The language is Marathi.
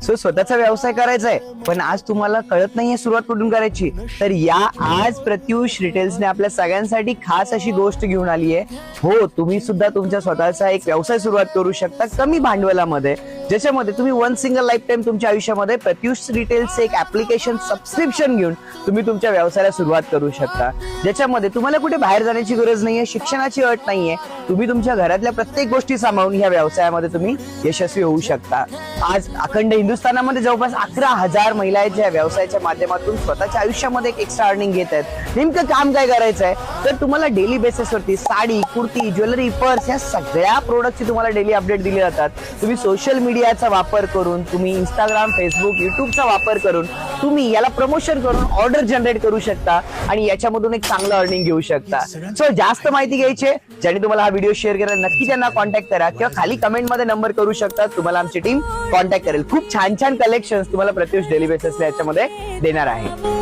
सो स्वतःचा व्यवसाय करायचा आहे पण आज तुम्हाला कळत नाहीये सुरुवात कुठून करायची, तर या आज प्रत्युष रिटेल्सने आपल्या सगळ्यांसाठी खास अशी गोष्ट घेऊन आली आहे. हो, तुम्ही सुद्धा तुमच्या स्वतःचा एक व्यवसाय सुरुवात करू शकता कमी भांडवलामध्ये, ज्याच्यामध्ये तुम्ही वन सिंगल लाईफ टाइम तुमच्या आयुष्यामध्ये प्रत्युष रिटेल्स एक ऍप्लिकेशन सबस्क्रिप्शन घेऊन तुम्ही तुमच्या व्यवसायाला सुरुवात करू शकता, ज्याच्यामध्ये तुम्हाला कुठे बाहेर जाण्याची गरज नाहीये, शिक्षणाची अट नाहीये. तुम्ही तुमच्या घरातल्या प्रत्येक गोष्टी सांभाळून ह्या व्यवसायामध्ये तुम्ही यशस्वी होऊ शकता. आज अखंड हिंदुस्थानामध्ये जवळपास 11,000 महिला आहेत ज्या व्यवसायाच्या माध्यमातून स्वतःच्या आयुष्यामध्ये एक एक्स्ट्रा अर्निंग घेत आहेत. नेमकं काम काय करायचं आहे, तर तुम्हाला डेली बेसिसवरती साडी, कुर्ती, ज्वेलरी, पर्स या सगळ्या प्रोडक्टची तुम्हाला डेली अपडेट दिले जातात. तुम्ही सोशल मीडियाचा वापर करून, तुम्ही इंस्टाग्राम, फेसबुक, युट्यूबचा वापर करून तुम्ही याला प्रमोशन करून ऑर्डर जनरेट करू शकता आणि याच्यामधून एक चांगलं अर्निंग घेऊ शकता. सो जास्त माहिती घ्यायची आहे, ज्याने तुम्हाला हा व्हिडिओ शेअर केला नक्की त्यांना कॉन्टॅक्ट करा किंवा खाली कमेंटमध्ये नंबर करू शकता, तुम्हाला आमची टीम कॉन्टॅक्ट करेल. खूप छान छान कलेक्शन्स तुम्हाला प्रत्युष डेली बेसिसला याच्यामध्ये देणार आहे.